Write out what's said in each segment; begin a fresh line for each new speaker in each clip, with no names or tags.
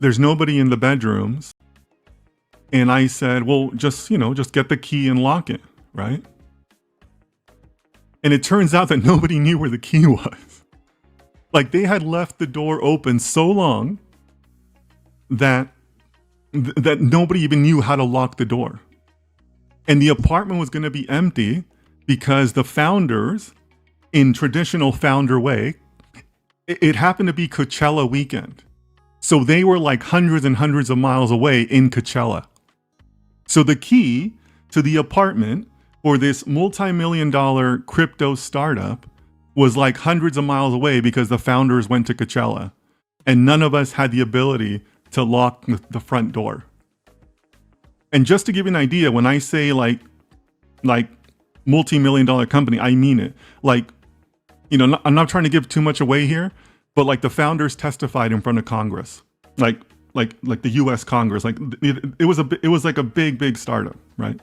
There's nobody in the bedrooms. And I said, well, just get the key and lock it, right? And it turns out that nobody knew where the key was. Like, they had left the door open so long that nobody even knew how to lock the door. And the apartment was going to be empty because the founders, in traditional founder way, it happened to be Coachella weekend. So they were like hundreds and hundreds of miles away in Coachella. So the key to the apartment for this multi-million-dollar crypto startup was like hundreds of miles away because the founders went to Coachella. And none of us had the ability to lock the front door. And just to give you an idea, when I say like multi-million-dollar company, I mean it. Like, I'm not trying to give too much away here, but like the founders testified in front of Congress, like the U.S. Congress. Like it was like a big startup, right?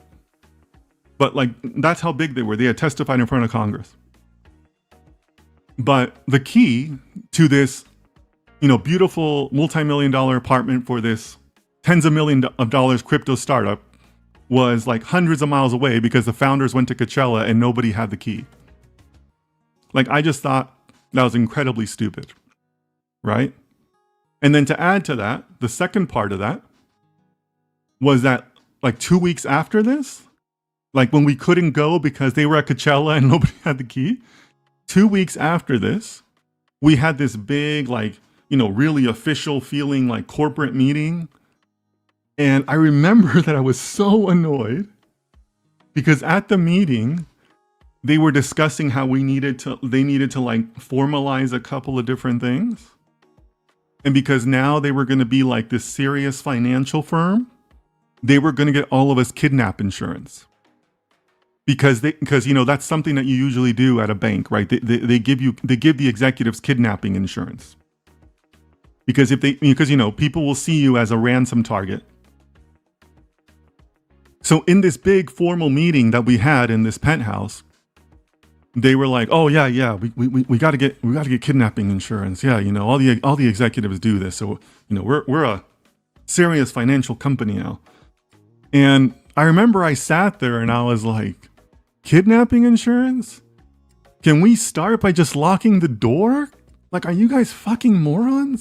But like that's how big they were. They had testified in front of Congress. But the key to this, beautiful multi-million-dollar apartment for this tens of millions of dollars crypto startup was like hundreds of miles away because the founders went to Coachella and nobody had the key. Like, I just thought that was incredibly stupid, right? And then to add to that, the second part of that was that like 2 weeks after this, like when we couldn't go because they were at Coachella and nobody had the key, 2 weeks after this, we had this big, like, really official feeling like corporate meeting. And I remember that I was so annoyed because at the meeting, they were discussing how they needed to like formalize a couple of different things. And because now they were going to be like this serious financial firm, they were going to get all of us kidnap insurance. Because that's something that you usually do at a bank, right? They give the executives kidnapping insurance. Because people will see you as a ransom target. So in this big formal meeting that we had in this penthouse, they were like, "Oh yeah, we got to get kidnapping insurance. Yeah, all the executives do this. So we're a serious financial company now." And I remember I sat there and I was like, "Kidnapping insurance? Can we start by just locking the door? Like, are you guys fucking morons?"